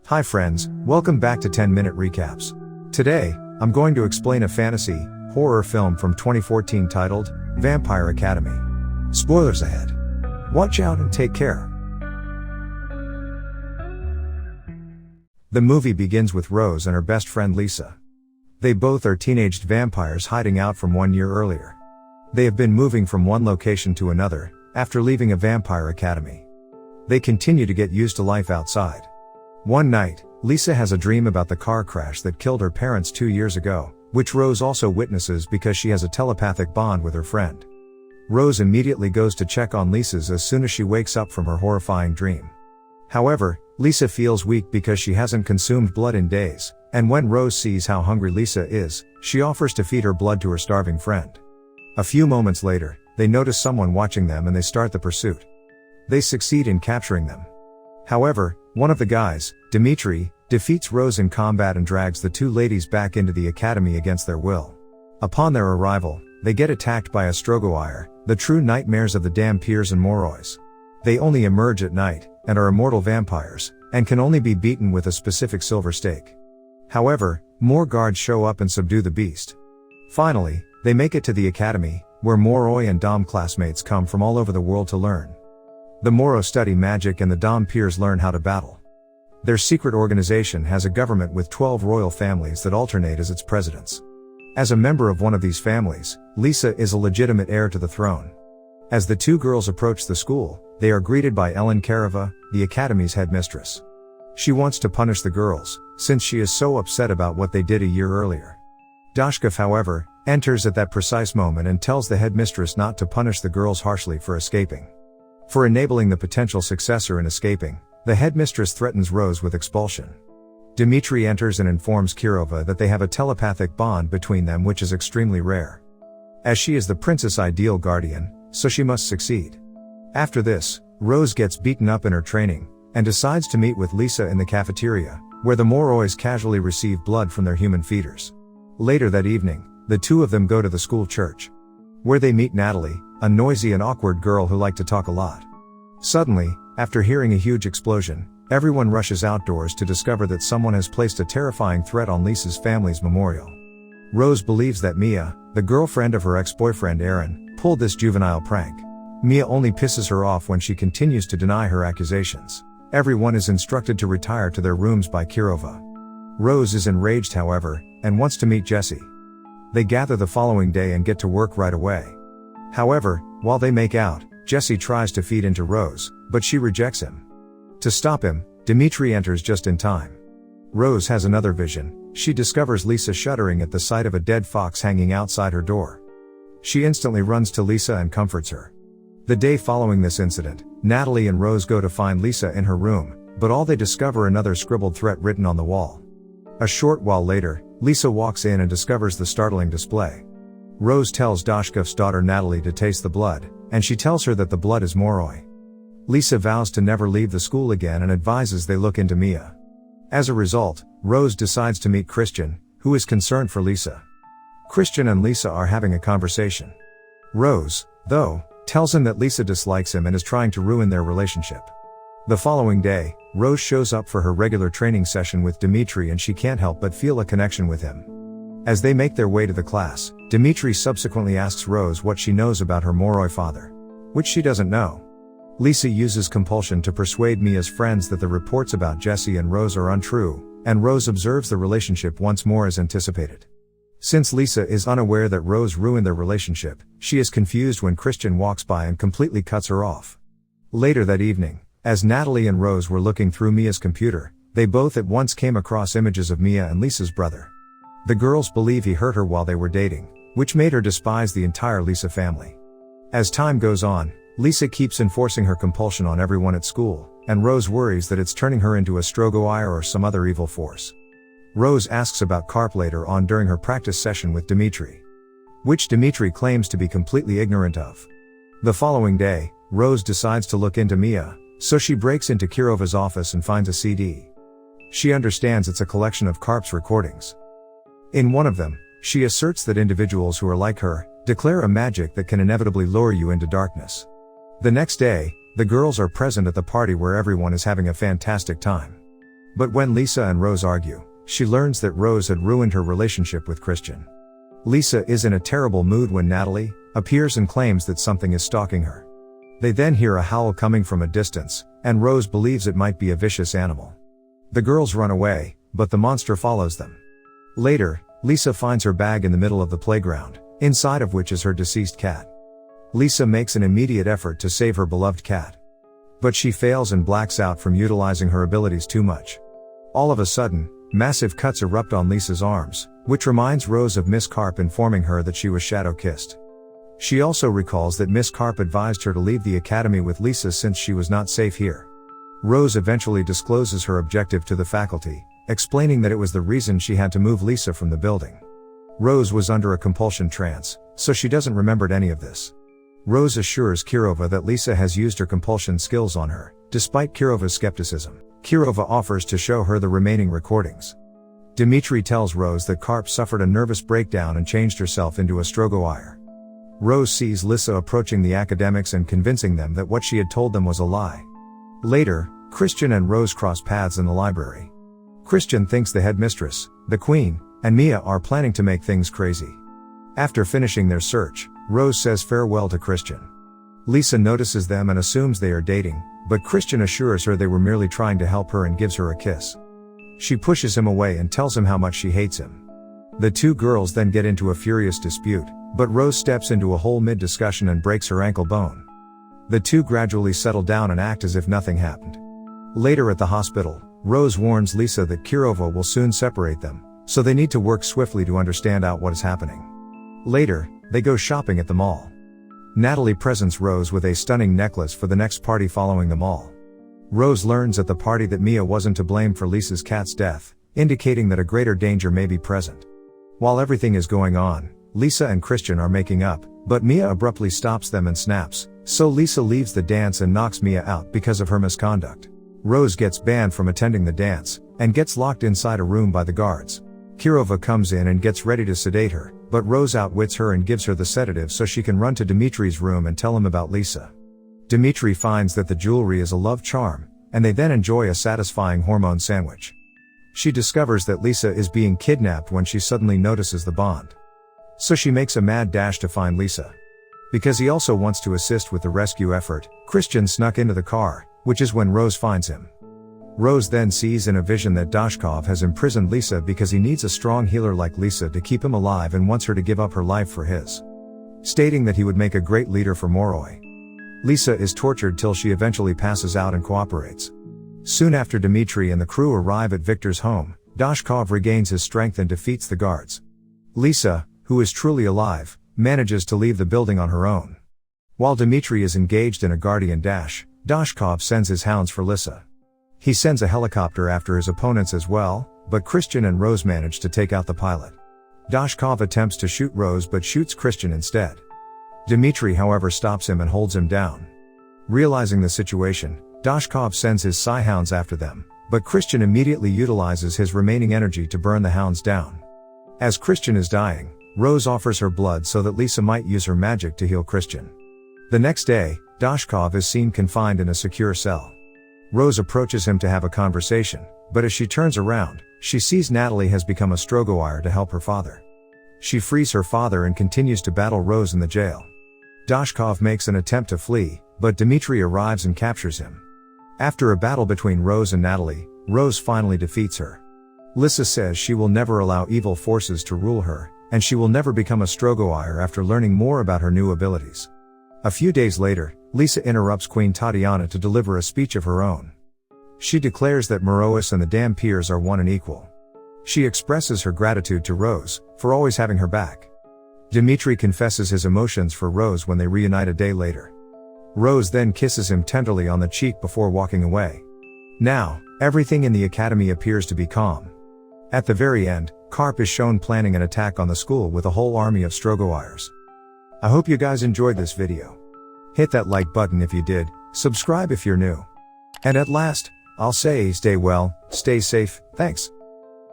Hi friends, welcome back to 10-Minute Recaps. Today, I'm going to explain a fantasy, horror film from 2014 titled, Vampire Academy. Spoilers ahead. Watch out and take care. The movie begins with Rose and her best friend Lisa. They both are teenaged vampires hiding out from 1 year earlier. They have been moving from one location to another, after leaving a vampire academy. They continue to get used to life outside. One night, Lisa has a dream about the car crash that killed her parents 2 years ago, which Rose also witnesses because she has a telepathic bond with her friend. Rose immediately goes to check on Lisa's as soon as she wakes up from her horrifying dream. However, Lisa feels weak because she hasn't consumed blood in days, and when Rose sees how hungry Lisa is, she offers to feed her blood to her starving friend. A few moments later, they notice someone watching them and they start the pursuit. They succeed in capturing them. However, one of the guys, Dimitri, defeats Rose in combat and drags the two ladies back into the academy against their will. Upon their arrival, they get attacked by Ostrogoire, the true nightmares of the Dampiers and Morois. They only emerge at night, and are immortal vampires, and can only be beaten with a specific silver stake. However, more guards show up and subdue the beast. Finally, they make it to the academy, where Moroi and Dom classmates come from all over the world to learn. The Moro study magic and the Dampiers learn how to battle. Their secret organization has a government with 12 royal families that alternate as its presidents. As a member of one of these families, Lisa is a legitimate heir to the throne. As the two girls approach the school, they are greeted by Ellen Karava, the academy's headmistress. She wants to punish the girls, since she is so upset about what they did a year earlier. Dashkov, however, enters at that precise moment and tells the headmistress not to punish the girls harshly for escaping. For enabling the potential successor in escaping, the headmistress threatens Rose with expulsion. Dimitri enters and informs Kirova that they have a telepathic bond between them which is extremely rare. As she is the princess' ideal guardian, so she must succeed. After this, Rose gets beaten up in her training, and decides to meet with Lisa in the cafeteria, where the Morois casually receive blood from their human feeders. Later that evening, the two of them go to the school church, where they meet Natalie, a noisy and awkward girl who liked to talk a lot. Suddenly, after hearing a huge explosion, everyone rushes outdoors to discover that someone has placed a terrifying threat on Lisa's family's memorial. Rose believes that Mia, the girlfriend of her ex-boyfriend Aaron, pulled this juvenile prank. Mia only pisses her off when she continues to deny her accusations. Everyone is instructed to retire to their rooms by Kirova. Rose is enraged, however, and wants to meet Jesse. They gather the following day and get to work right away. However, while they make out, Jesse tries to feed into Rose, but she rejects him. To stop him, Dimitri enters just in time. Rose has another vision. She discovers Lisa shuddering at the sight of a dead fox hanging outside her door. She instantly runs to Lisa and comforts her. The day following this incident, Natalie and Rose go to find Lisa in her room, but all they discover another scribbled threat written on the wall. A short while later, Lisa walks in and discovers the startling display. Rose tells Dashkov's daughter Natalie to taste the blood, and she tells her that the blood is Moroi. Lisa vows to never leave the school again and advises they look into Mia. As a result, Rose decides to meet Christian, who is concerned for Lisa. Christian and Lisa are having a conversation. Rose, though, tells him that Lisa dislikes him and is trying to ruin their relationship. The following day, Rose shows up for her regular training session with Dimitri and she can't help but feel a connection with him. As they make their way to the class, Dimitri subsequently asks Rose what she knows about her Moroi father, which she doesn't know. Lisa uses compulsion to persuade Mia's friends that the reports about Jesse and Rose are untrue, and Rose observes the relationship once more as anticipated. Since Lisa is unaware that Rose ruined their relationship, she is confused when Christian walks by and completely cuts her off. Later that evening, as Natalie and Rose were looking through Mia's computer, they both at once came across images of Mia and Lisa's brother. The girls believe he hurt her while they were dating, which made her despise the entire Lisa family. As time goes on, Lisa keeps enforcing her compulsion on everyone at school, and Rose worries that it's turning her into a Strogoire or some other evil force. Rose asks about Karp later on during her practice session with Dimitri, which Dimitri claims to be completely ignorant of. The following day, Rose decides to look into Mia, so she breaks into Kirova's office and finds a CD. She understands it's a collection of Karp's recordings. In one of them, she asserts that individuals who are like her declare a magic that can inevitably lure you into darkness. The next day, the girls are present at the party where everyone is having a fantastic time. But when Lisa and Rose argue, she learns that Rose had ruined her relationship with Christian. Lisa is in a terrible mood when Natalie appears and claims that something is stalking her. They then hear a howl coming from a distance, and Rose believes it might be a vicious animal. The girls run away, but the monster follows them. Later, Lisa finds her bag in the middle of the playground, inside of which is her deceased cat. Lisa makes an immediate effort to save her beloved cat. But she fails and blacks out from utilizing her abilities too much. All of a sudden, massive cuts erupt on Lisa's arms, which reminds Rose of Miss Carp informing her that she was shadow-kissed. She also recalls that Miss Carp advised her to leave the academy with Lisa since she was not safe here. Rose eventually discloses her objective to the faculty, explaining that it was the reason she had to move Lisa from the building. Rose was under a compulsion trance, so she doesn't remember any of this. Rose assures Kirova that Lisa has used her compulsion skills on her, despite Kirova's skepticism. Kirova offers to show her the remaining recordings. Dimitri tells Rose that Carp suffered a nervous breakdown and changed herself into a Strogoire. Rose sees Lisa approaching the academics and convincing them that what she had told them was a lie. Later, Christian and Rose cross paths in the library. Christian thinks the headmistress, the Queen, and Mia are planning to make things crazy. After finishing their search, Rose says farewell to Christian. Lisa notices them and assumes they are dating, but Christian assures her they were merely trying to help her and gives her a kiss. She pushes him away and tells him how much she hates him. The two girls then get into a furious dispute, but Rose steps into a hole mid-discussion and breaks her ankle bone. The two gradually settle down and act as if nothing happened. Later at the hospital, Rose warns Lisa that Kirova will soon separate them, so they need to work swiftly to understand out what is happening. Later, they go shopping at the mall. Natalie presents Rose with a stunning necklace for the next party following the mall. Rose learns at the party that Mia wasn't to blame for Lisa's cat's death, indicating that a greater danger may be present. While everything is going on, Lisa and Christian are making up, but Mia abruptly stops them and snaps, so Lisa leaves the dance and knocks Mia out because of her misconduct. Rose gets banned from attending the dance, and gets locked inside a room by the guards. Kirova comes in and gets ready to sedate her, but Rose outwits her and gives her the sedative so she can run to Dimitri's room and tell him about Lisa. Dimitri finds that the jewelry is a love charm, and they then enjoy a satisfying hormone sandwich. She discovers that Lisa is being kidnapped when she suddenly notices the bond. So she makes a mad dash to find Lisa. Because he also wants to assist with the rescue effort, Christian snuck into the car, which is when Rose finds him. Rose then sees in a vision that Dashkov has imprisoned Lisa because he needs a strong healer like Lisa to keep him alive and wants her to give up her life for his, stating that he would make a great leader for Moroi. Lisa is tortured till she eventually passes out and cooperates. Soon after Dimitri and the crew arrive at Victor's home, Dashkov regains his strength and defeats the guards. Lisa, who is truly alive, manages to leave the building on her own. While Dimitri is engaged in a guardian dash, Dashkov sends his hounds for Lisa. He sends a helicopter after his opponents as well, but Christian and Rose manage to take out the pilot. Dashkov attempts to shoot Rose but shoots Christian instead. Dimitri however stops him and holds him down. Realizing the situation, Dashkov sends his Psy-hounds after them, but Christian immediately utilizes his remaining energy to burn the hounds down. As Christian is dying, Rose offers her blood so that Lisa might use her magic to heal Christian. The next day, Dashkov is seen confined in a secure cell. Rose approaches him to have a conversation, but as she turns around, she sees Natalie has become a Strogoire to help her father. She frees her father and continues to battle Rose in the jail. Dashkov makes an attempt to flee, but Dimitri arrives and captures him. After a battle between Rose and Natalie, Rose finally defeats her. Lisa says she will never allow evil forces to rule her, and she will never become a Strogoire after learning more about her new abilities. A few days later, Lisa interrupts Queen Tatiana to deliver a speech of her own. She declares that Morois and the Dampiers are one and equal. She expresses her gratitude to Rose, for always having her back. Dimitri confesses his emotions for Rose when they reunite a day later. Rose then kisses him tenderly on the cheek before walking away. Now, everything in the academy appears to be calm. At the very end, Carp is shown planning an attack on the school with a whole army of Strogoires. I hope you guys enjoyed this video. Hit that like button if you did, subscribe if you're new. And at last, I'll say stay well, stay safe, thanks.